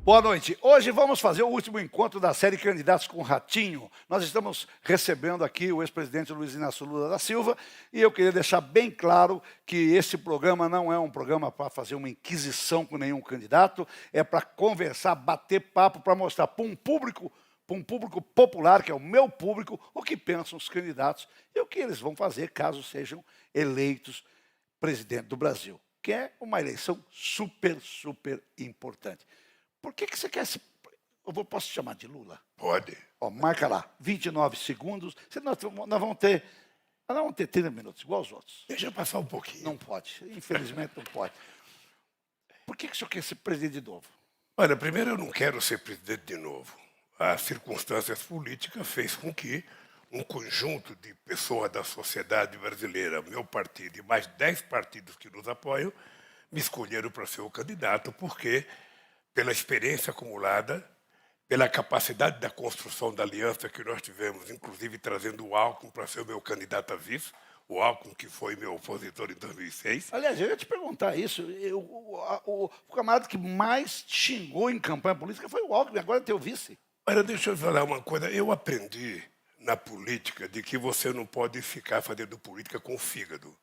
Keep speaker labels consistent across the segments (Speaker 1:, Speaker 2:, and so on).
Speaker 1: Boa noite. Hoje vamos fazer o último encontro da série Candidatos com Ratinho. Nós estamos recebendo aqui o ex-presidente Luiz Inácio Lula da Silva e eu queria deixar bem claro que esse programa não é um programa para fazer uma inquisição com nenhum candidato, é para conversar, bater papo, para mostrar para um público popular, que é o meu público, o que pensam os candidatos e o que eles vão fazer caso sejam eleitos presidente do Brasil, que é uma eleição super importante. Por que você quer se... Posso te chamar de Lula?
Speaker 2: Pode.
Speaker 1: Ó, marca lá, 29 segundos. Nós vamos ter 30 minutos, igual aos outros.
Speaker 2: Deixa passar um pouquinho.
Speaker 1: Não pode, infelizmente não pode. Por que o senhor quer ser presidente de novo?
Speaker 2: Olha, primeiro eu não quero ser presidente de novo. As circunstâncias políticas fez com que um conjunto de pessoas da sociedade brasileira, meu partido e mais 10 partidos que nos apoiam, me escolheram para ser o candidato, porque pela experiência acumulada, pela capacidade da construção da aliança que nós tivemos, inclusive trazendo o Alckmin para ser o meu candidato a vice, o Alckmin que foi meu opositor em 2006.
Speaker 1: Aliás, eu ia te perguntar isso, o camarada que mais xingou em campanha política foi o Alckmin, agora é teu vice.
Speaker 2: Olha, deixa eu falar uma coisa, eu aprendi na política de que você não pode ficar fazendo política com o fígado.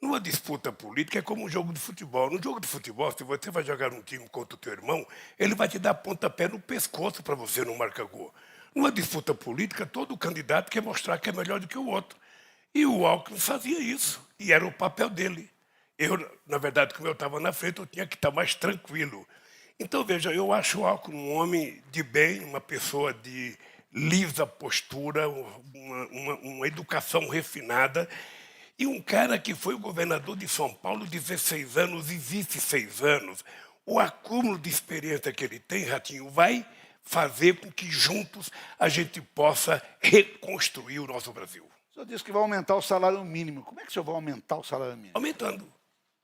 Speaker 2: Numa disputa política é como um jogo de futebol. No jogo de futebol, se você vai jogar um time contra o teu irmão, ele vai te dar pontapé no pescoço para você não marcar gol. Numa disputa política, todo candidato quer mostrar que é melhor do que o outro. E o Alckmin fazia isso, e era o papel dele. Eu, na verdade, como eu estava na frente, eu tinha que estar mais tranquilo. Então, veja, eu acho o Alckmin um homem de bem, uma pessoa de lisa postura, uma educação refinada, e um cara que foi o governador de São Paulo 16 anos e vice 6 anos. O acúmulo de experiência que ele tem, Ratinho, vai fazer com que juntos a gente possa reconstruir o nosso Brasil.
Speaker 1: O senhor disse que vai aumentar o salário mínimo. Como é que o senhor vai aumentar o salário mínimo?
Speaker 2: Aumentando.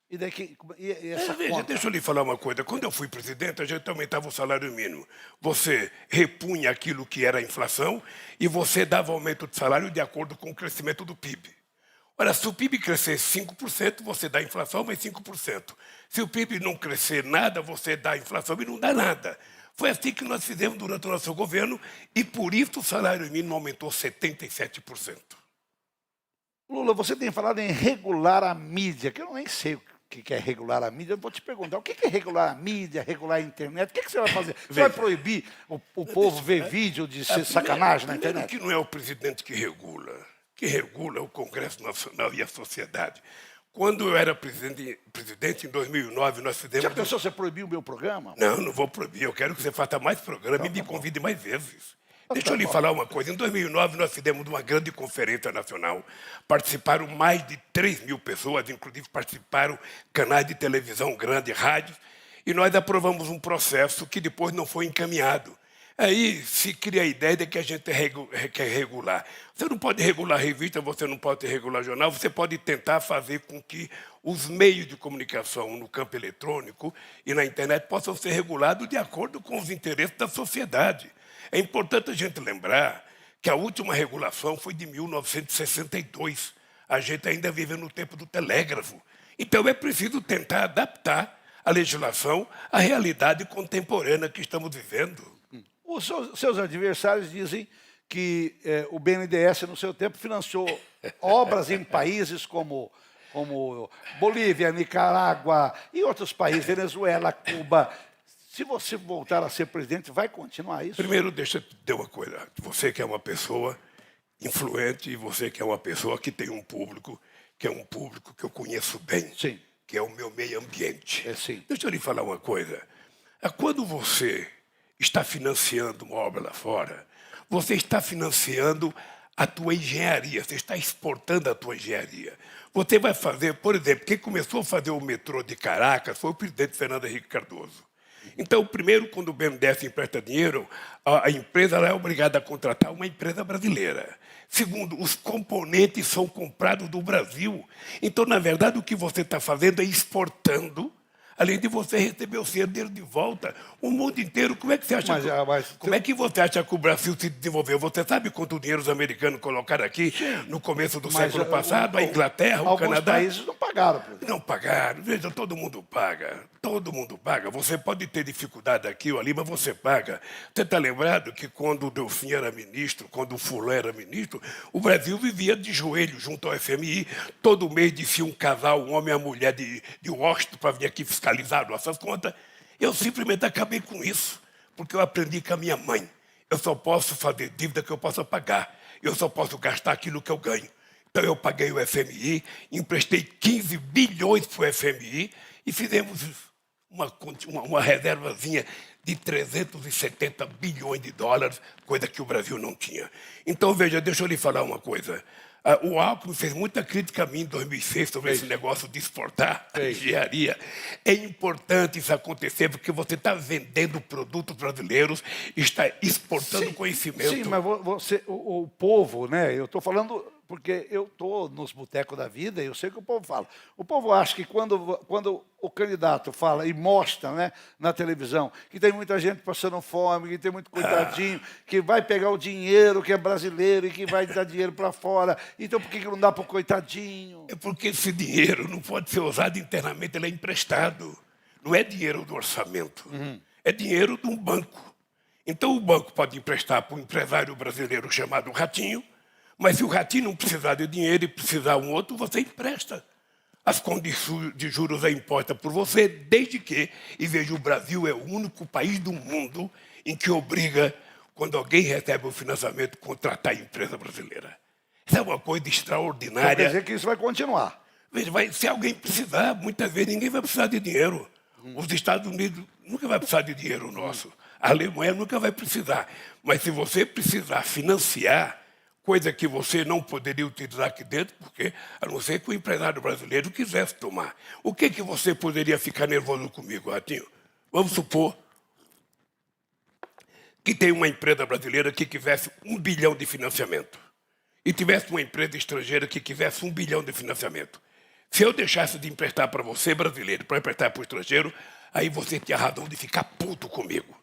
Speaker 1: E daqui, essa
Speaker 2: Veja,
Speaker 1: conta?
Speaker 2: deixa eu lhe falar uma coisa. Quando eu fui presidente, a gente aumentava o salário mínimo. Você repunha aquilo que era a inflação e você dava aumento de salário de acordo com o crescimento do PIB. Olha, se o PIB crescer 5%, você dá inflação, mas 5%. Se o PIB não crescer nada, você dá inflação e não dá nada. Foi assim que nós fizemos durante o nosso governo e por isso o salário mínimo aumentou 77%.
Speaker 1: Lula, você tem falado em regular a mídia, que eu nem sei o que é regular a mídia. Eu vou te perguntar, o que é regular a mídia, regular a internet? O que você vai fazer? Você vai proibir o povo ver vídeo de ser sacanagem na internet?
Speaker 2: Que não é o presidente que regula. Que regula o Congresso Nacional e a sociedade. Quando eu era presidente em 2009, nós fizemos...
Speaker 1: Já pensou você proibir o meu programa?
Speaker 2: Não vou proibir. Eu quero que você faça mais programa e me convide mais vezes. Deixa eu lhe falar uma coisa. Em 2009, nós fizemos uma grande conferência nacional. Participaram mais de 3 mil pessoas, inclusive participaram canais de televisão grandes, rádios, e nós aprovamos um processo que depois não foi encaminhado. Aí se cria a ideia de que a gente quer regular. Você não pode regular revista, você não pode regular jornal, você pode tentar fazer com que os meios de comunicação no campo eletrônico e na internet possam ser regulados de acordo com os interesses da sociedade. É importante a gente lembrar que a última regulação foi de 1962. A gente ainda vive no tempo do telégrafo. Então é preciso tentar adaptar a legislação à realidade contemporânea que estamos vivendo.
Speaker 1: Os seus adversários dizem que o BNDES, no seu tempo, financiou obras em países como Bolívia, Nicarágua e outros países, Venezuela, Cuba. Se você voltar a ser presidente, vai continuar isso?
Speaker 2: Primeiro, deixa eu te dizer uma coisa. Você que é uma pessoa influente e você que é uma pessoa que tem um público, que é um público que eu conheço bem,
Speaker 1: sim,
Speaker 2: que é o meu meio ambiente.
Speaker 1: Sim.
Speaker 2: Deixa eu lhe falar uma coisa. Quando você está financiando uma obra lá fora, você está financiando a tua engenharia, você está exportando a tua engenharia. Você vai fazer, por exemplo, quem começou a fazer o metrô de Caracas foi o presidente Fernando Henrique Cardoso. Então, primeiro, quando o BNDES empresta dinheiro, a empresa é obrigada a contratar uma empresa brasileira. Segundo, os componentes são comprados do Brasil. Então, na verdade, o que você está fazendo é exportando além de você receber o seu dinheiro de volta. O mundo inteiro, como é que você acha como é que você acha que o Brasil se desenvolveu? Você sabe quanto dinheiro os americanos colocaram aqui no começo do século passado? A Inglaterra, o Canadá?
Speaker 1: Alguns países não pagaram, presidente.
Speaker 2: Não pagaram. Veja, todo mundo paga. Todo mundo paga. Você pode ter dificuldade aqui ou ali, mas você paga. Você está lembrado que quando o Delfim era ministro, quando o Fulano era ministro, o Brasil vivia de joelhos junto ao FMI. Todo mês descia um casal, um homem e uma mulher de Washington para vir aqui fiscalizar nossas contas. Eu simplesmente acabei com isso, porque eu aprendi com a minha mãe. Eu só posso fazer dívida que eu possa pagar. Eu só posso gastar aquilo que eu ganho. Então eu paguei o FMI, emprestei 15 bilhões para o FMI e fizemos uma reservazinha de 370 bilhões de dólares, coisa que o Brasil não tinha. Então, veja, deixa eu lhe falar uma coisa. O Alckmin fez muita crítica a mim em 2006 sobre esse negócio de exportar a engenharia. É importante isso acontecer porque você está vendendo produtos brasileiros, está exportando conhecimento.
Speaker 1: Sim, mas o povo, né? Eu estou falando porque eu estou nos botecos da vida e eu sei o que o povo fala. O povo acha que quando o candidato fala e mostra, né, na televisão que tem muita gente passando fome, que tem muito coitadinho, que vai pegar o dinheiro que é brasileiro e que vai dar dinheiro para fora. Então, por que não dá para o coitadinho?
Speaker 2: É porque esse dinheiro não pode ser usado internamente, ele é emprestado. Não é dinheiro do orçamento, é dinheiro de um banco. Então, o banco pode emprestar para um empresário brasileiro chamado Ratinho, mas se o Ratinho não precisar de dinheiro e precisar um outro, você empresta. As condições de juros é imposta por você, desde que, e veja, o Brasil é o único país do mundo em que obriga, quando alguém recebe o financiamento, contratar a empresa brasileira. Isso é uma coisa extraordinária.
Speaker 1: Então, quer dizer que isso vai continuar.
Speaker 2: Veja, se alguém precisar, muitas vezes ninguém vai precisar de dinheiro. Os Estados Unidos nunca vai precisar de dinheiro nosso. A Alemanha nunca vai precisar. Mas se você precisar financiar, coisa que você não poderia utilizar aqui dentro, porque, a não ser que o empresário brasileiro quisesse tomar. O que você poderia ficar nervoso comigo, Ratinho? Vamos supor que tem uma empresa brasileira que quisesse 1 bilhão de financiamento e tivesse uma empresa estrangeira que quisesse 1 bilhão de financiamento. Se eu deixasse de emprestar para você, brasileiro, para emprestar para o estrangeiro, aí você tinha razão de ficar puto comigo.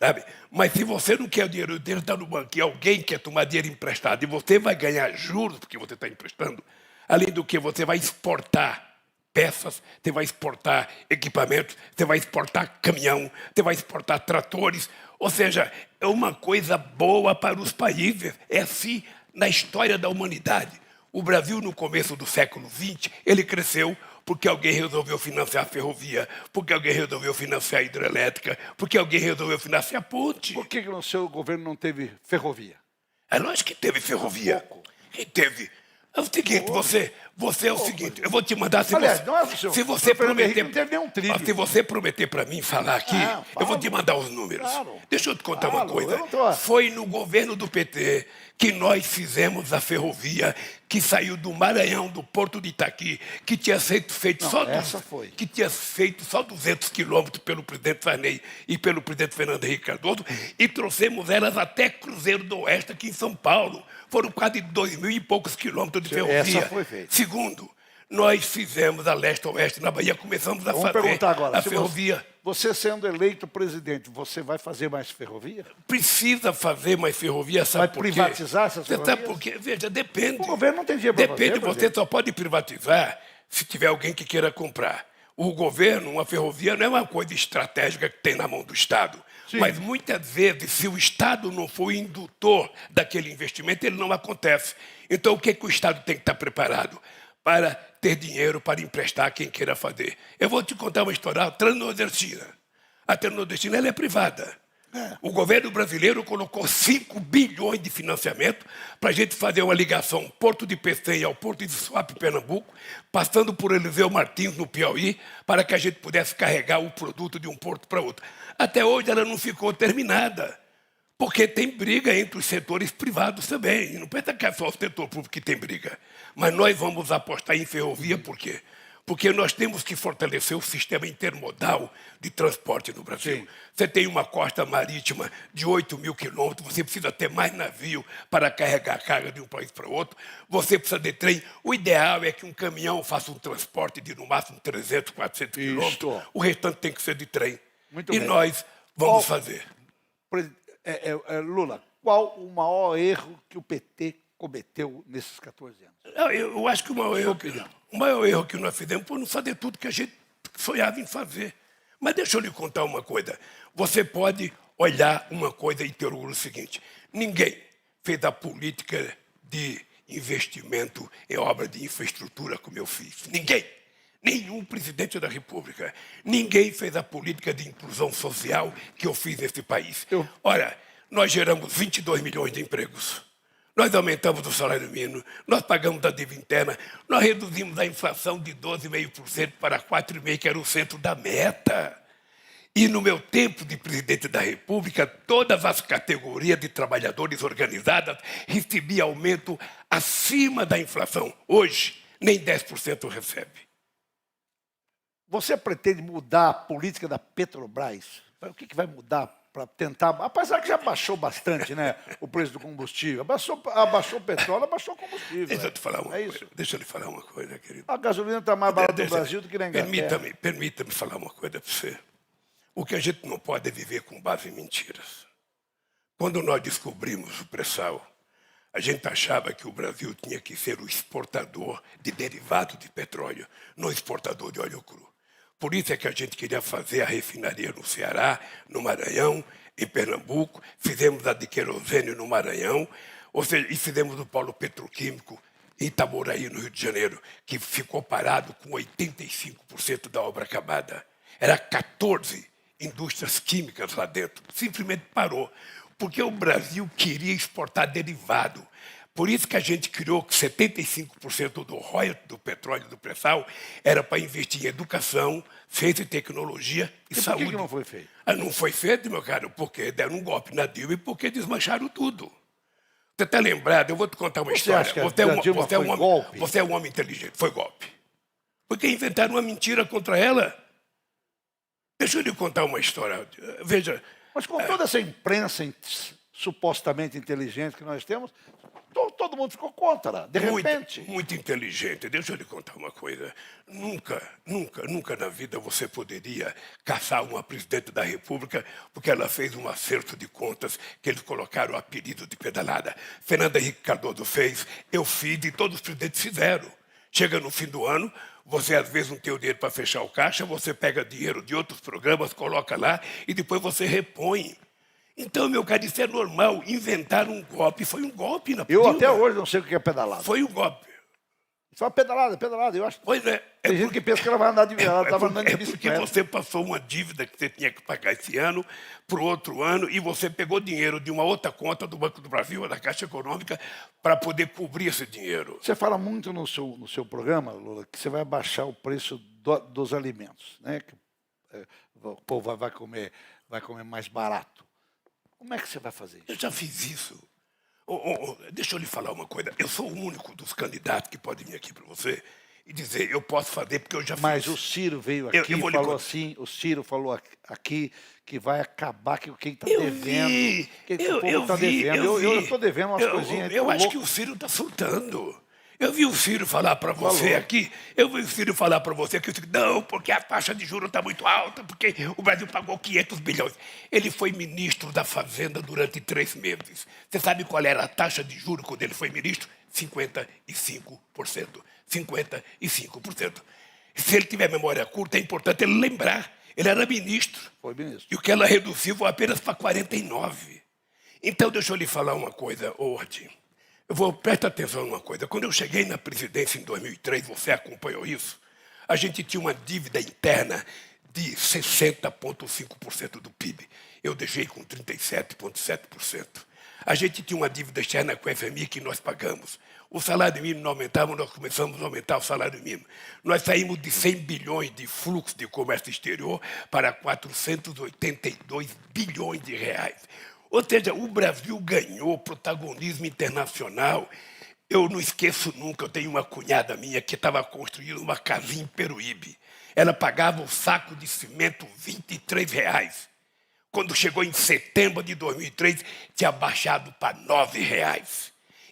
Speaker 2: Sabe? Mas se você não quer o dinheiro dele, está no banco e alguém quer tomar dinheiro emprestado e você vai ganhar juros porque você está emprestando, além do que você vai exportar peças, você vai exportar equipamentos, você vai exportar caminhão, você vai exportar tratores. Ou seja, é uma coisa boa para os países. É assim na história da humanidade. O Brasil, no começo do século XX, ele cresceu porque alguém resolveu financiar a ferrovia, porque alguém resolveu financiar a hidrelétrica, porque alguém resolveu financiar a ponte.
Speaker 1: Por que no seu governo não teve ferrovia?
Speaker 2: É lógico que teve ferrovia. Que teve. É o seguinte, você é o seguinte, eu vou te mandar... Se você prometer...
Speaker 1: Não teve nenhum trilho.
Speaker 2: Se você prometer para mim falar aqui, eu vou te mandar os números. Claro. Deixa eu te contar uma coisa. Foi no governo do PT que nós fizemos a ferrovia que saiu do Maranhão, do Porto de Itaqui, que tinha feito que tinha feito só 200 quilômetros pelo presidente Sarney e pelo presidente Fernando Henrique Cardoso, e trouxemos elas até Cruzeiro do Oeste, aqui em São Paulo. Foram quase 2.000 e poucos quilômetros de ferrovia.
Speaker 1: Essa foi feita.
Speaker 2: Segundo, nós fizemos a leste-oeste na Bahia, começamos a fazer a ferrovia.
Speaker 1: Você sendo eleito presidente, você vai fazer mais ferrovia?
Speaker 2: Precisa fazer mais ferrovia, sabe por quê?
Speaker 1: Vai privatizar essas ferrovias?
Speaker 2: Sabe por quê? Veja, depende.
Speaker 1: O governo não tem dinheiro para fazer.
Speaker 2: Depende, você só pode privatizar se tiver alguém que queira comprar. O governo, uma ferrovia, não é uma coisa estratégica que tem na mão do Estado. Sim. Mas muitas vezes, se o Estado não for indutor daquele investimento, ele não acontece. Então, o que o Estado tem que estar preparado? Para ter dinheiro para emprestar a quem queira fazer. Eu vou te contar uma história. A Transnordestina. A Transnordestina ela é privada. O governo brasileiro colocou 5 bilhões de financiamento para a gente fazer uma ligação Porto de Pecém ao Porto de Suape, Pernambuco, passando por Eliseu Martins, no Piauí, para que a gente pudesse carregar o produto de um porto para outro. Até hoje ela não ficou terminada, porque tem briga entre os setores privados também. Não pensa que é só o setor público que tem briga. Mas nós vamos apostar em ferrovia por quê? porque nós temos que fortalecer o sistema intermodal de transporte no Brasil.
Speaker 1: Sim.
Speaker 2: Você tem uma costa marítima de 8.000 quilômetros, você precisa ter mais navio para carregar a carga de um país para outro, você precisa de trem. O ideal é que um caminhão faça um transporte de, no máximo, 300, 400 quilômetros. O restante tem que ser de trem.
Speaker 1: Muito
Speaker 2: e
Speaker 1: bem.
Speaker 2: nós vamos fazer.
Speaker 1: Lula, qual o maior erro que o PT cometeu nesses 14 anos?
Speaker 2: Eu acho que o maior erro que nós fizemos foi não fazer tudo que a gente sonhava em fazer. Mas deixa eu lhe contar uma coisa. Você pode olhar uma coisa e ter orgulho seguinte. Ninguém fez a política de investimento em obra de infraestrutura como eu fiz. Ninguém. Nenhum presidente da República. Ninguém fez a política de inclusão social que eu fiz nesse país. Ora, nós geramos 22 milhões de empregos. Nós aumentamos o salário mínimo, nós pagamos a dívida interna, nós reduzimos a inflação de 12,5% para 4,5%, que era o centro da meta. E no meu tempo de presidente da República, todas as categorias de trabalhadores organizadas recebiam aumento acima da inflação. Hoje, nem 10% recebe.
Speaker 1: Você pretende mudar a política da Petrobras? O que vai mudar para tentar... Apesar que já baixou bastante, né, o preço do combustível. Abaixou o petróleo, abaixou o combustível.
Speaker 2: Deixa eu te falar uma coisa.
Speaker 1: Isso?
Speaker 2: Deixa eu lhe falar uma coisa, querido.
Speaker 1: A gasolina está mais barata no Brasil do que na Inglaterra.
Speaker 2: Permita-me falar uma coisa para você. O que a gente não pode é viver com base em mentiras. Quando nós descobrimos o pré-sal, a gente achava que o Brasil tinha que ser o exportador de derivados de petróleo, não exportador de óleo cru. Por isso é que a gente queria fazer a refinaria no Ceará, no Maranhão, em Pernambuco, fizemos a de querosene no Maranhão, ou seja, e fizemos o polo petroquímico em Itaboraí, no Rio de Janeiro, que ficou parado com 85% da obra acabada. Era 14 indústrias químicas lá dentro, simplesmente parou, porque o Brasil queria exportar derivado. Por isso que a gente criou que 75% do royalty do petróleo do pré-sal era para investir em educação, ciência e tecnologia e saúde.
Speaker 1: Por que não foi feito?
Speaker 2: Não foi feito, meu caro, porque deram um golpe na Dilma e porque desmancharam tudo. Você está lembrado? Eu vou te contar uma história.
Speaker 1: Acha que
Speaker 2: Você é um homem inteligente. Foi golpe. Porque inventaram uma mentira contra ela. Deixa eu lhe contar uma história. Veja...
Speaker 1: Mas com toda essa imprensa supostamente inteligente que nós temos, todo mundo ficou contra, de repente.
Speaker 2: Muito inteligente. Deixa eu lhe contar uma coisa. Nunca na vida você poderia caçar uma presidente da República porque ela fez um acerto de contas que eles colocaram o apelido de pedalada. Fernando Henrique Cardoso fez, eu fiz e todos os presidentes fizeram. Chega no fim do ano, você às vezes não tem o dinheiro para fechar o caixa, você pega dinheiro de outros programas, coloca lá e depois você repõe. Então, meu caro, isso é normal. Inventar um golpe. Foi um golpe na
Speaker 1: Dilma. Eu até hoje não sei o que é pedalada.
Speaker 2: Foi um golpe.
Speaker 1: Só pedalada. Eu acho.
Speaker 2: Pois é.
Speaker 1: Tem gente que pensa que ela vai andar de viagem, ela estava andando de
Speaker 2: bicicleta. É porque você passou uma dívida que você tinha que pagar esse ano para o outro ano e você pegou dinheiro de uma outra conta do Banco do Brasil, da Caixa Econômica, para poder cobrir esse dinheiro.
Speaker 1: Você fala muito no seu programa, Lula, que você vai baixar o preço dos alimentos, né? Que o povo vai comer mais barato. Como é que você vai fazer isso?
Speaker 2: Eu já fiz isso. Deixa eu lhe falar uma coisa. Eu sou o único dos candidatos que pode vir aqui para você e dizer, eu posso fazer porque eu já fiz.
Speaker 1: Mas o Ciro veio aqui e falou assim, o Ciro falou aqui que vai acabar com quem está devendo. O povo está devendo. Eu estou devendo umas coisinhas.
Speaker 2: Eu acho que o Ciro está soltando. Eu vi o Ciro falar para você aqui, não, porque a taxa de juros está muito alta, porque o Brasil pagou 500 bilhões. Ele foi ministro da Fazenda durante 3 meses. Você sabe qual era a taxa de juros quando ele foi ministro? 55%. 55%. Se ele tiver memória curta, é importante ele lembrar. Ele era ministro.
Speaker 1: Foi ministro.
Speaker 2: E o que ela reduziu foi apenas para 49%. Então, deixa eu lhe falar uma coisa, Orti. Presta atenção numa coisa. Quando eu cheguei na presidência em 2003, você acompanhou isso, a gente tinha uma dívida interna de 60,5% do PIB. Eu deixei com 37,7%. A gente tinha uma dívida externa com a FMI que nós pagamos. O salário mínimo não aumentava, nós começamos a aumentar o salário mínimo. Nós saímos de 100 bilhões de fluxo de comércio exterior para 482 bilhões de reais. Ou seja, o Brasil ganhou protagonismo internacional Eu não esqueço nunca, eu tenho uma cunhada minha que estava construindo uma casinha em Peruíbe. Ela pagava o saco de cimento R$ 23. Quando chegou em setembro de 2003, tinha baixado para R$ 9.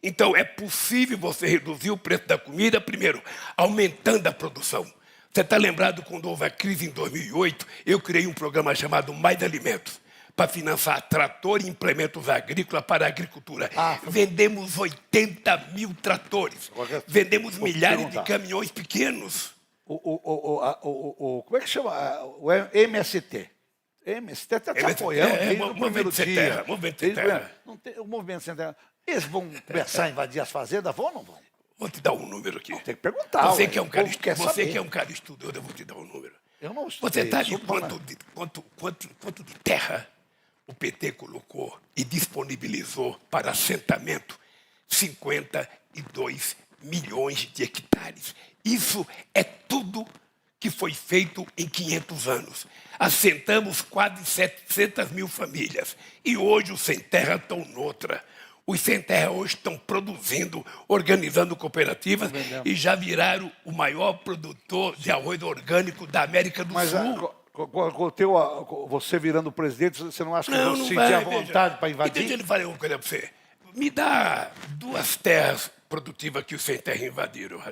Speaker 2: Então, é possível você reduzir o preço da comida, primeiro, aumentando a produção. Você está lembrado quando houve a crise em 2008? Eu criei um programa chamado Mais Alimentos, para financiar trator e implementos agrícolas para a agricultura. Vendemos 80 mil tratores. Vendemos milhares de caminhões pequenos.
Speaker 1: Como é que chama? O MST. MST está te apoiando desde o primeiro dia.
Speaker 2: Movimento Sem Terra.
Speaker 1: O Movimento Sem Terra. Eles vão começar a invadir as fazendas, vão ou não vão?
Speaker 2: Vou te dar um número aqui.
Speaker 1: Não, tem que perguntar.
Speaker 2: Você que é um cara estudioso, eu vou te dar um número.
Speaker 1: Eu não
Speaker 2: Você sabe quanto de terra o PT colocou e disponibilizou para assentamento? 52 milhões de hectares. Isso é tudo que foi feito em 500 anos. Assentamos quase 700 mil famílias. E hoje os sem terra estão noutra. Os sem terra hoje estão produzindo, organizando cooperativas e já viraram o maior produtor de arroz orgânico da América do Sul.
Speaker 1: Você virando presidente, você não acha que você sentia vontade para invadir?
Speaker 2: E deixa eu falar uma coisa para você. Me dá 2 terras produtivas que os sem terra invadiram.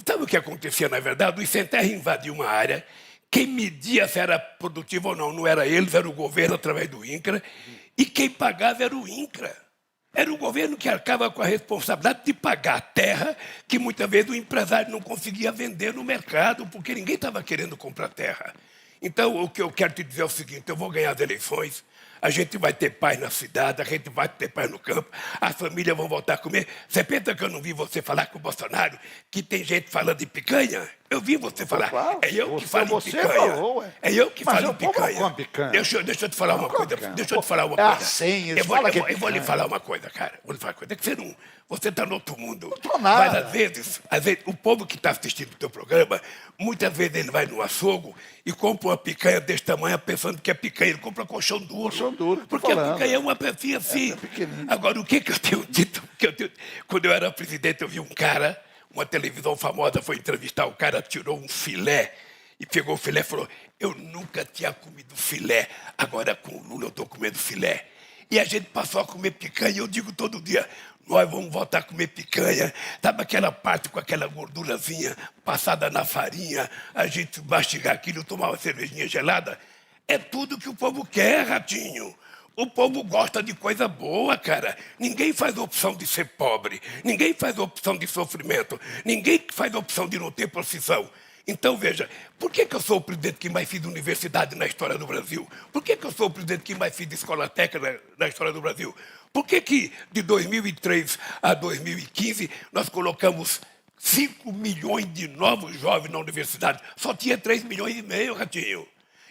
Speaker 2: Sabe o que acontecia, na verdade? Os sem terra invadiam uma área. Quem media se era produtivo ou não, não era eles, era o governo através do INCRA. E quem pagava era o INCRA. Era o governo que arcava com a responsabilidade de pagar a terra que muitas vezes o empresário não conseguia vender no mercado, porque ninguém estava querendo comprar terra. Então, o que eu quero te dizer é o seguinte: eu vou ganhar as eleições, a gente vai ter paz na cidade, a gente vai ter paz no campo, as famílias vão voltar a comer. Você pensa que eu não vi você falar com o Bolsonaro que tem gente falando de picanha? Eu vi você falar.
Speaker 1: Claro,
Speaker 2: é eu que falo em picanha.
Speaker 1: Falou,
Speaker 2: é eu que falo em
Speaker 1: picanha.
Speaker 2: Deixa eu te falar uma coisa. Deixa eu te falar uma
Speaker 1: coisa.
Speaker 2: É
Speaker 1: assim,
Speaker 2: eu vou lhe falar uma coisa, cara. Vou lhe falar uma coisa. É que você está no outro mundo.
Speaker 1: Não estou nada.
Speaker 2: Mas às vezes, o povo que está assistindo o teu programa, muitas vezes ele vai no açougue e compra uma picanha desse tamanho pensando que é picanha. Ele compra colchão duro.
Speaker 1: Colchão duro.
Speaker 2: Porque a picanha é uma pecinha assim. Agora, o que eu tenho dito? Quando eu era presidente, eu vi um cara, uma televisão famosa foi entrevistar o cara, tirou um filé e pegou o filé e falou: eu nunca tinha comido filé, agora com o Lula eu estou comendo filé. E a gente passou a comer picanha, eu digo todo dia: nós vamos voltar a comer picanha. Sabe aquela parte com aquela gordurazinha passada na farinha, a gente mastigar aquilo, tomar uma cervejinha gelada? É tudo que o povo quer, Ratinho. O povo gosta de coisa boa, cara. Ninguém faz opção de ser pobre. Ninguém faz opção de sofrimento. Ninguém faz opção de não ter profissão. Então, veja, por que eu sou o presidente que mais fiz universidade na história do Brasil? Por que eu sou o presidente que mais fiz escola técnica na história do Brasil? Por que de 2003 a 2015 nós colocamos 5 milhões de novos jovens na universidade? Só tinha 3,5 milhões, Ratinho.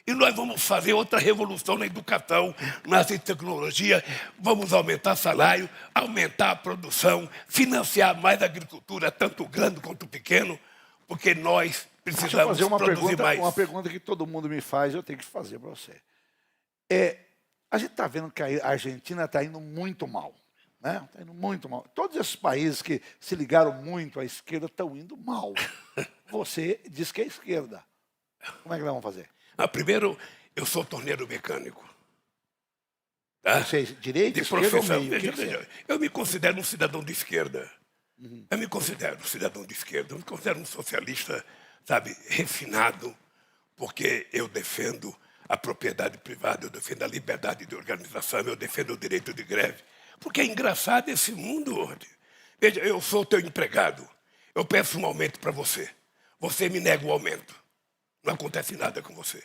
Speaker 2: E nós vamos fazer outra revolução na educação, na ciência e tecnologia, vamos aumentar salário, aumentar a produção, financiar mais a agricultura, tanto grande quanto pequeno, porque nós precisamos produzir mais.
Speaker 1: Uma pergunta que todo mundo me faz, eu tenho que fazer para você. A gente está vendo que a Argentina está indo muito mal. Né? Está indo muito mal. Todos esses países que se ligaram muito à esquerda estão indo mal. Você diz que é esquerda. Como é que nós vamos fazer?
Speaker 2: Primeiro, eu sou torneiro mecânico. Tá?
Speaker 1: Você é direita,
Speaker 2: de
Speaker 1: esquerda
Speaker 2: profissão.
Speaker 1: ou meio?
Speaker 2: Eu me considero um cidadão de esquerda. Eu me considero um cidadão de esquerda. Eu me considero um socialista, sabe, refinado, porque eu defendo a propriedade privada, eu defendo a liberdade de organização, eu defendo o direito de greve. Porque é engraçado esse mundo hoje. Veja, eu sou teu empregado. Eu peço um aumento para você. Você me nega o aumento. Não acontece nada com você.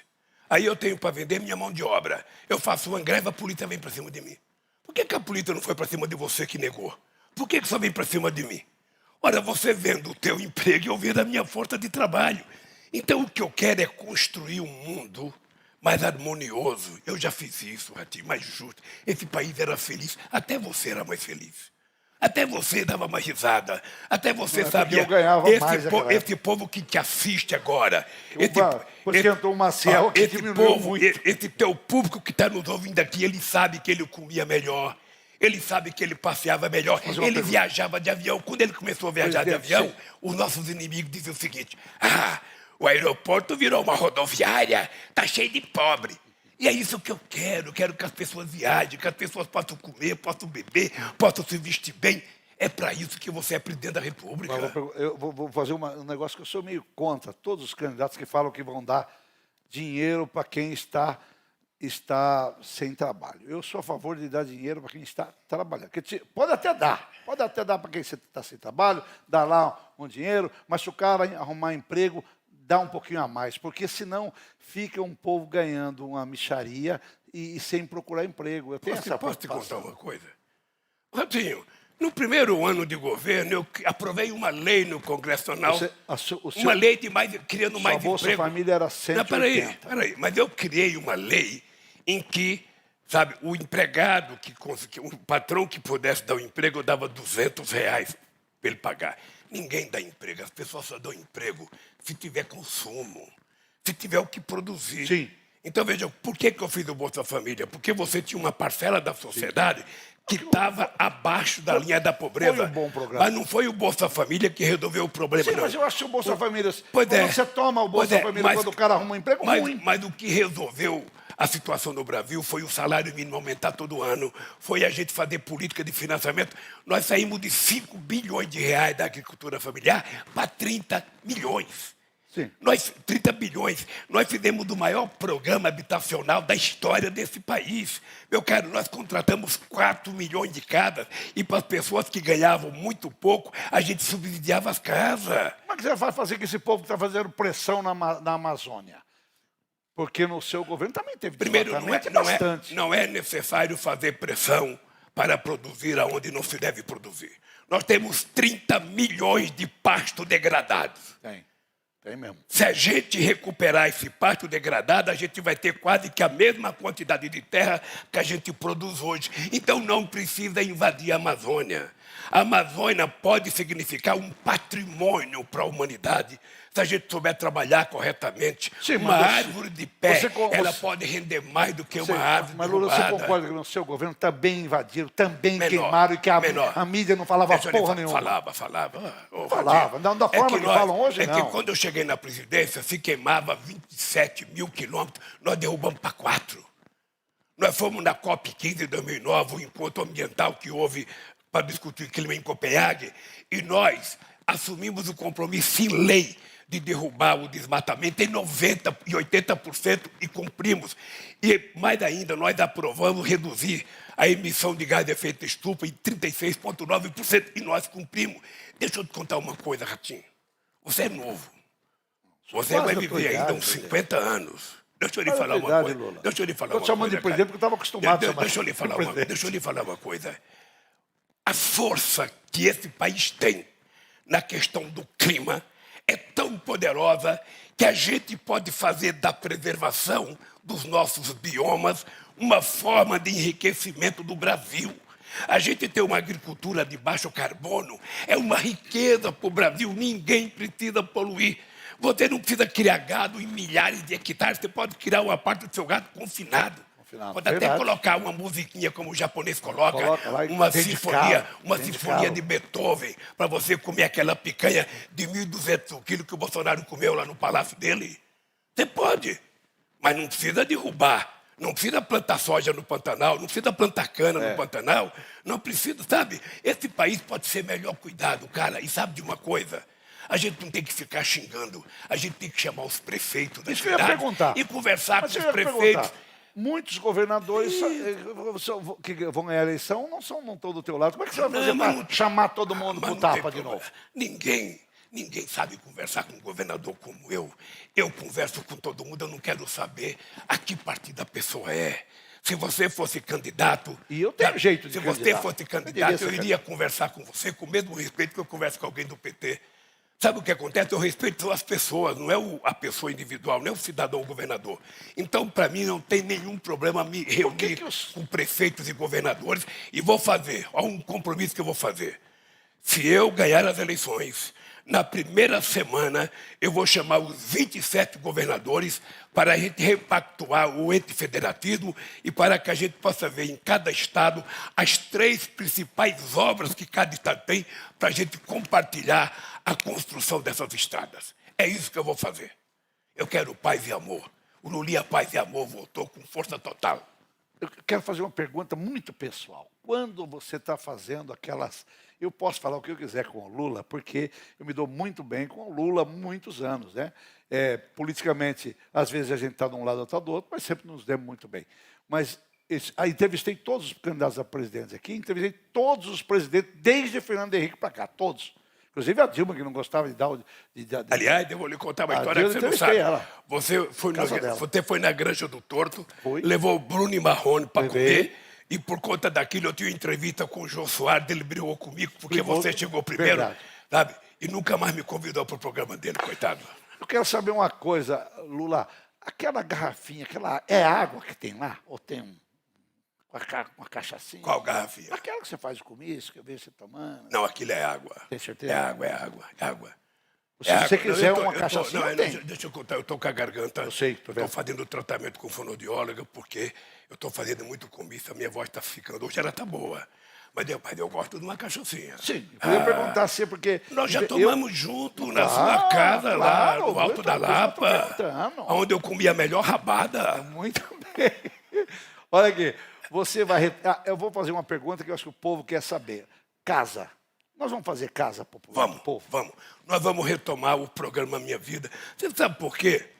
Speaker 2: Aí eu tenho para vender minha mão de obra. Eu faço uma greve, a polícia vem para cima de mim. Por que a polícia não foi para cima de você que negou? Por que só vem para cima de mim? Ora, você vendo o teu emprego e eu vendo a minha força de trabalho. Então o que eu quero é construir um mundo mais harmonioso. Eu já fiz isso, Ratinho, mais justo. Esse país era feliz. Até você era mais feliz. Até você dava uma risada. Até você sabia.
Speaker 1: Eu ganhava mais
Speaker 2: esse povo que te assiste agora.
Speaker 1: Esquentou uma Maciel que diminuiu muito.
Speaker 2: Esse teu público que está nos ouvindo aqui, ele sabe que ele comia melhor. Ele sabe que ele passeava melhor, ele viajava de avião. Quando ele começou a viajar de avião, os nossos inimigos diziam o seguinte: o aeroporto virou uma rodoviária, tá cheio de pobre. E é isso que eu quero que as pessoas viajem, que as pessoas possam comer, possam beber, possam se vestir bem. É para isso que você é presidente da República.
Speaker 1: Eu vou fazer um negócio que eu sou meio contra. Todos os candidatos que falam que vão dar dinheiro para quem está sem trabalho. Eu sou a favor de dar dinheiro para quem está trabalhando. Pode até dar para quem está sem trabalho, dá lá um dinheiro, mas se o cara arrumar emprego, dá um pouquinho a mais, porque senão fica um povo ganhando uma mixaria e sem procurar emprego. Eu tenho essa
Speaker 2: posso te contar uma coisa? Ratinho, no primeiro ano de governo, eu aprovei uma lei no Congresso Nacional, uma lei criando mais emprego.
Speaker 1: Bolsa Família era 180.
Speaker 2: Não, peraí, mas eu criei uma lei em que, sabe, o empregado, o patrão que pudesse dar o emprego, eu dava R$200 para ele pagar. Ninguém dá emprego, as pessoas só dão emprego se tiver consumo, se tiver o que produzir.
Speaker 1: Sim.
Speaker 2: Então, veja, por que eu fiz o Bolsa Família? Porque você tinha uma parcela da sociedade que estava abaixo da linha da pobreza.
Speaker 1: Foi um bom programa.
Speaker 2: Mas não foi o Bolsa Família que resolveu o problema,
Speaker 1: Sim,
Speaker 2: não.
Speaker 1: mas eu acho que o Bolsa Família...
Speaker 2: Pois é.
Speaker 1: Você toma o Bolsa Família quando o cara arruma um emprego ruim.
Speaker 2: Mas o que resolveu a situação no Brasil foi o salário mínimo aumentar todo ano, foi a gente fazer política de financiamento. Nós saímos de 5 bilhões de reais da agricultura familiar para 30 milhões.
Speaker 1: Sim.
Speaker 2: 30 bilhões. Nós fizemos o maior programa habitacional da história desse país. Meu caro, nós contratamos 4 milhões de casas e para as pessoas que ganhavam muito pouco, a gente subsidiava as casas.
Speaker 1: Como é que você vai fazer com esse povo que está fazendo pressão na Amazônia? Porque no seu governo também teve
Speaker 2: Primeiro,
Speaker 1: bastante.
Speaker 2: Não é necessário fazer pressão para produzir aonde não se deve produzir. Nós temos 30 milhões de pastos degradados.
Speaker 1: Tem mesmo.
Speaker 2: Se a gente recuperar esse pasto degradado, a gente vai ter quase que a mesma quantidade de terra que a gente produz hoje. Então não precisa invadir a Amazônia. A Amazônia pode significar um patrimônio para a humanidade. Se a gente souber trabalhar corretamente,
Speaker 1: sim,
Speaker 2: uma árvore de pé, ela pode render mais do que uma árvore
Speaker 1: Mas, Lula,
Speaker 2: derrubada.
Speaker 1: você concorda que no seu governo também invadiram, também queimaram e que a mídia não falava porra nenhuma?
Speaker 2: Falava.
Speaker 1: Não da forma que falam hoje, não.
Speaker 2: É que quando eu cheguei na presidência, se queimava 27 mil quilômetros, nós derrubamos para 4. Nós fomos na COP15 de 2009, o encontro ambiental que houve para discutir clima em Copenhague, e nós assumimos o compromisso em lei de derrubar o desmatamento em 90% e 80% e cumprimos. E, mais ainda, nós aprovamos reduzir a emissão de gás de efeito estufa em 36,9% e nós cumprimos. Deixa eu te contar uma coisa, Ratinho. Você é novo. Você vai viver ainda uns 50 anos. Deixa eu lhe falar uma coisa.
Speaker 1: Estou chamando de presidente porque eu estava acostumado a chamar.
Speaker 2: Deixa eu lhe falar uma coisa. A força que esse país tem na questão do clima é tão poderosa que a gente pode fazer da preservação dos nossos biomas uma forma de enriquecimento do Brasil. A gente ter uma agricultura de baixo carbono é uma riqueza para o Brasil, ninguém precisa poluir. Você não precisa criar gado em milhares de hectares, você pode criar uma parte do seu gado confinado. Pode até colocar uma musiquinha como o japonês coloca uma sinfonia de Beethoven, para você comer aquela picanha de 1.200 quilos que o Bolsonaro comeu lá no palácio dele. Você pode, mas não precisa derrubar. Não precisa plantar soja no Pantanal, não precisa plantar cana no Pantanal, não precisa, sabe? Esse país pode ser melhor cuidado, cara. E sabe de uma coisa? A gente não tem que ficar xingando, a gente tem que chamar os prefeitos da cidade e conversar com os prefeitos.
Speaker 1: Muitos governadores que vão ganhar a eleição não estão do teu lado. Como é que você vai fazer para chamar todo mundo para o tapa de novo?
Speaker 2: Ninguém sabe conversar com um governador como eu. Eu converso com todo mundo, eu não quero saber a que partido a pessoa é. Se você fosse candidato...
Speaker 1: E eu tenho jeito de
Speaker 2: candidato. Se você fosse candidato, eu iria conversar com você com o mesmo respeito que eu converso com alguém do PT. Sabe o que acontece? Eu respeito as pessoas, não é a pessoa individual, não é o cidadão ou governador. Então, para mim, não tem nenhum problema me reunir com prefeitos e governadores e vou fazer, há um compromisso que eu vou fazer. Se eu ganhar as eleições, Na primeira semana, eu vou chamar os 27 governadores para a gente repactuar o ente federativo e para que a gente possa ver em cada estado as 3 principais obras que cada estado tem para a gente compartilhar a construção dessas estradas. É isso que eu vou fazer. Eu quero paz e amor. O Lulia Paz e Amor voltou com força total.
Speaker 1: Eu quero fazer uma pergunta muito pessoal. Quando você está fazendo aquelas... Eu posso falar o que eu quiser com o Lula, porque eu me dou muito bem com o Lula há muitos anos, né? Politicamente, às vezes a gente está de um lado ou está do outro, mas sempre nos demos muito bem. Mas entrevistei todos os candidatos a presidentes aqui, entrevistei todos os presidentes, desde Fernando Henrique para cá, todos. Inclusive a Dilma, que não gostava de dar...
Speaker 2: Aliás, eu vou lhe contar uma história que você não sabe. Você foi na Granja do Torto, levou o Bruno e Marrone para comer, e por conta daquilo eu tive entrevista com o Jô Soares, ele brigou comigo, porque você chegou primeiro, sabe? E nunca mais me convidou para o programa dele, coitado.
Speaker 1: Eu quero saber uma coisa, Lula. Aquela garrafinha, é água que tem lá? Ou tem uma cachaçinha?
Speaker 2: Qual garrafinha?
Speaker 1: Aquela que você faz o comício, que eu vejo você tomando.
Speaker 2: Não, aquilo é água.
Speaker 1: Tem certeza?
Speaker 2: É água.
Speaker 1: Se você quiser uma cachaçinha, tem.
Speaker 2: Deixa eu contar, eu estou com a garganta.
Speaker 1: Eu sei,
Speaker 2: estou fazendo tratamento com fonoaudióloga, porque eu estou fazendo muito comício, a minha voz está ficando... Hoje ela está boa, mas eu gosto de uma cachaçinha.
Speaker 1: Sim, eu ia perguntar assim, porque...
Speaker 2: Nós já tomamos junto na sua casa, lá no Alto da Lapa, onde eu comi a melhor rabada.
Speaker 1: Muito bem. Olha aqui, você vai... eu vou fazer uma pergunta que eu acho que o povo quer saber. Casa. Nós vamos fazer casa popular?
Speaker 2: Vamos. Nós vamos retomar o programa Minha Vida. Você sabe por quê?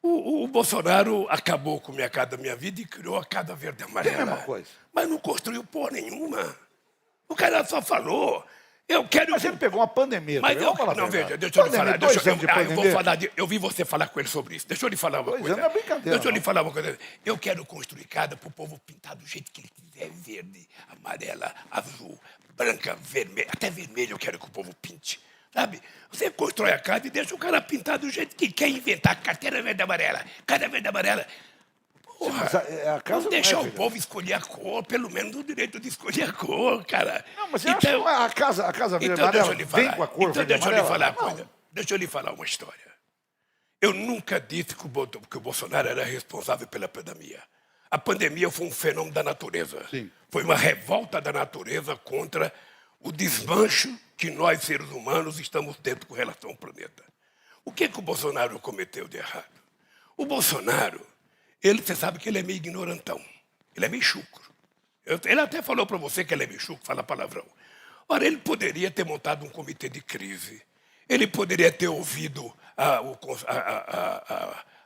Speaker 2: O Bolsonaro acabou com Minha Casa Minha Vida e criou a Casa Verde e Amarela.
Speaker 1: É a mesma coisa.
Speaker 2: Mas não construiu porra nenhuma. O cara só falou...
Speaker 1: Mas ele pegou uma pandemia.
Speaker 2: Mas veja, deixa eu lhe falar. Eu vi você falar com ele sobre isso. Deixa eu lhe falar uma coisa.
Speaker 1: Não é brincadeira.
Speaker 2: Deixa eu lhe falar uma coisa. Eu quero construir casa para o povo pintar do jeito que ele quiser. Verde, amarela, azul, branca, vermelha. Até vermelho eu quero que o povo pinte. Sabe? Você constrói a casa e deixa o cara pintar do jeito que quer inventar. Carteira verde e amarela. Casa verde e amarela. Porra, a casa não deixar o povo escolher a cor, pelo menos o direito de escolher a cor, cara.
Speaker 1: Não, mas então, a casa verde amarela vem com a cor verde amarela?
Speaker 2: Deixa eu lhe falar uma história. Eu nunca disse que o Bolsonaro era responsável pela pandemia. A pandemia foi um fenômeno da natureza.
Speaker 1: Sim.
Speaker 2: Foi uma revolta da natureza contra o desmancho que nós, seres humanos, estamos tendo com relação ao planeta. O que o Bolsonaro cometeu de errado? O Bolsonaro... você sabe que ele é meio ignorantão. Ele é meio chucro. Ele até falou para você que ele é meio chucro, fala palavrão. Ora, ele poderia ter montado um comitê de crise. Ele poderia ter ouvido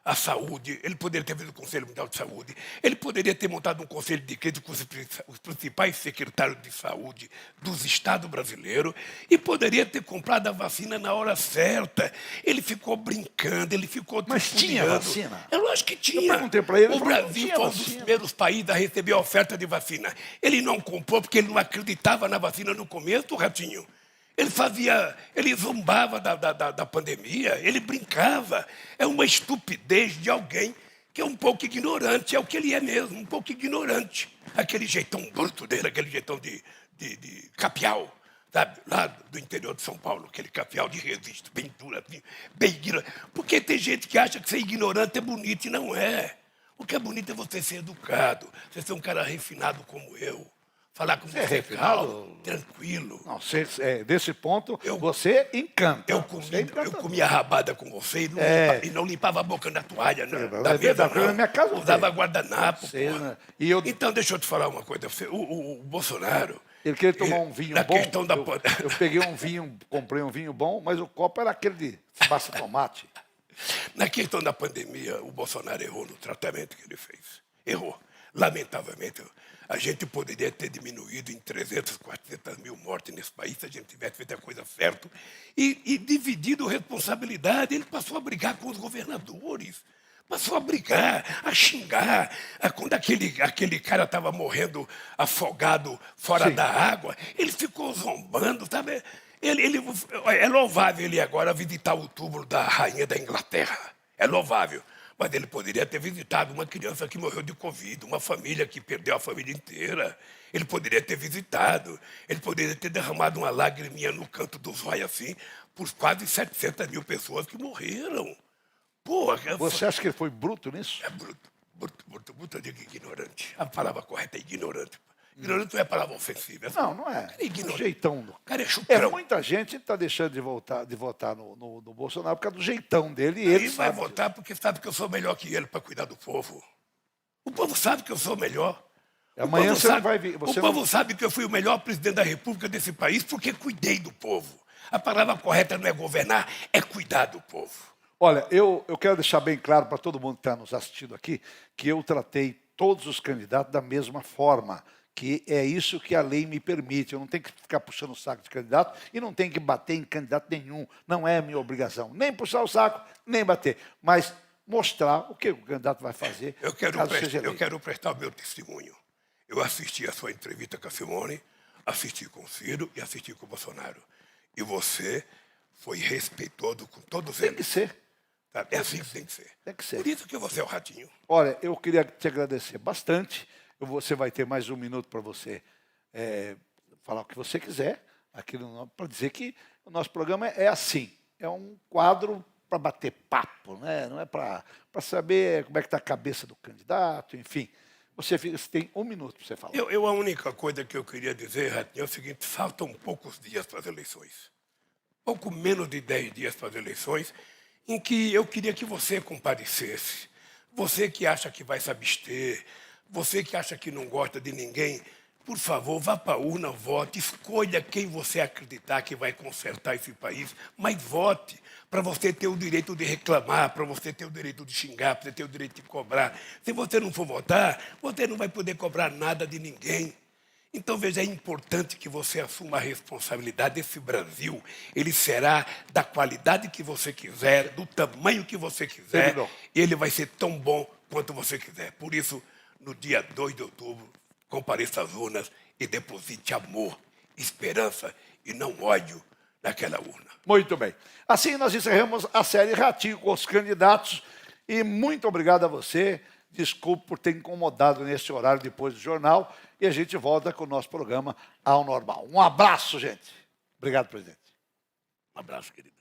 Speaker 2: a saúde, ele poderia ter ouvido o Conselho Mundial de Saúde, ele poderia ter montado um conselho de crise com os principais secretários de saúde dos estados brasileiros e poderia ter comprado a vacina na hora certa. Ele ficou brincando, ele ficou...
Speaker 1: Mas tinha vacina?
Speaker 2: Eu acho que tinha.
Speaker 1: Eu perguntei para ele,
Speaker 2: o Brasil foi um dos primeiros países a receber a oferta de vacina. Ele não comprou porque ele não acreditava na vacina no começo, Ratinho. Ele zombava da pandemia, ele brincava. É uma estupidez de alguém que é um pouco ignorante, é o que ele é mesmo, um pouco ignorante. Aquele jeitão bruto dele, aquele jeitão de capial, sabe? Lá do interior de São Paulo, aquele capial de registro, bem duro, assim, bem ignorante. Porque tem gente que acha que ser ignorante é bonito e não é. O que é bonito é você ser educado, você ser um cara refinado como eu. Falar com você calmo, tranquilo.
Speaker 1: Não, desse ponto, você encanta.
Speaker 2: Eu comia rabada com você e não limpava a boca na toalha, da mesa, não.
Speaker 1: Na minha casa
Speaker 2: usava guardanapo. Então, deixa eu te falar uma coisa. O Bolsonaro...
Speaker 1: Ele queria tomar um vinho bom. Eu peguei um vinho, comprei um vinho bom, mas o copo era aquele de passa tomate.
Speaker 2: Na questão da pandemia, o Bolsonaro errou no tratamento que ele fez. Errou. Lamentavelmente, a gente poderia ter diminuído em 300, 400 mil mortes nesse país se a gente tivesse feito a coisa certa e dividido responsabilidade. Ele passou a brigar com os governadores, passou a brigar, a xingar. Quando aquele cara estava morrendo afogado fora da água, ele ficou zombando, sabe? É louvável ele agora visitar o túmulo da rainha da Inglaterra. É louvável. Mas ele poderia ter visitado uma criança que morreu de Covid, uma família que perdeu a família inteira. Ele poderia ter visitado, ele poderia ter derramado uma lagriminha no canto dos olhos assim, por quase 700 mil pessoas que morreram. Pô,
Speaker 1: Você acha que ele foi bruto nisso?
Speaker 2: é bruto, eu digo ignorante. A palavra correta é ignorante. Ignorante não é palavra ofensiva.
Speaker 1: Não, não é.
Speaker 2: O cara é ignorante.
Speaker 1: Jeitão.
Speaker 2: O cara é chucrão.
Speaker 1: Muita gente está deixando de votar no Bolsonaro por causa do jeitão dele. E
Speaker 2: Ele
Speaker 1: ele
Speaker 2: vai
Speaker 1: sabe
Speaker 2: votar porque sabe que eu sou melhor que ele para cuidar do povo. O povo sabe que eu sou melhor.
Speaker 1: Amanhã
Speaker 2: O povo
Speaker 1: você não
Speaker 2: sabe-
Speaker 1: vai vir.
Speaker 2: O povo sabe que eu fui o melhor presidente da República desse país porque cuidei do povo. A palavra correta não é governar, é cuidar do povo.
Speaker 1: Olha, eu quero deixar bem claro para todo mundo que está nos assistindo aqui que eu tratei todos os candidatos da mesma forma, que é isso que a lei me permite. Eu não tenho que ficar puxando o saco de candidato e não tenho que bater em candidato nenhum. Não é minha obrigação. Nem puxar o saco, nem bater. Mas mostrar o que o candidato vai fazer,
Speaker 2: Eu quero,
Speaker 1: caso seja
Speaker 2: eu
Speaker 1: eleito.
Speaker 2: quero prestar o meu testemunho. Eu assisti a sua entrevista com a Simone, assisti com o Ciro e assisti com o Bolsonaro. E você foi respeitoso com todos
Speaker 1: Tem
Speaker 2: eles.
Speaker 1: que ser.
Speaker 2: Tá? É assim que tem que ser.
Speaker 1: Tem que ser.
Speaker 2: Por isso que você é o ratinho.
Speaker 1: Olha, eu queria te agradecer bastante. Você vai ter mais um minuto para você falar o que você quiser, para dizer que o nosso programa é assim. É um quadro para bater papo, né? Não é para saber como é que está a cabeça do candidato, enfim. Você tem um minuto para você falar.
Speaker 2: A única coisa que eu queria dizer, Ratinho, é o seguinte: faltam poucos dias para as eleições. Pouco menos de 10 dias para as eleições, em que eu queria que você comparecesse. Você que acha que vai se abster, você que acha que não gosta de ninguém, por favor, vá para a urna, vote, escolha quem você acreditar que vai consertar esse país, mas vote para você ter o direito de reclamar, para você ter o direito de xingar, para você ter o direito de cobrar. Se você não for votar, você não vai poder cobrar nada de ninguém. Então, veja, é importante que você assuma a responsabilidade. Esse Brasil, ele será da qualidade que você quiser, do tamanho que você quiser, e ele vai ser tão bom quanto você quiser. Por isso, no dia 2 de outubro, compareça às urnas e deposite amor, esperança e não ódio naquela urna.
Speaker 1: Muito bem. Assim nós encerramos a série Ratinho com os candidatos. E muito obrigado a você. Desculpe por ter incomodado nesse horário depois do jornal. E a gente volta com o nosso programa ao normal. Um abraço, gente. Obrigado, presidente.
Speaker 2: Um abraço, querido.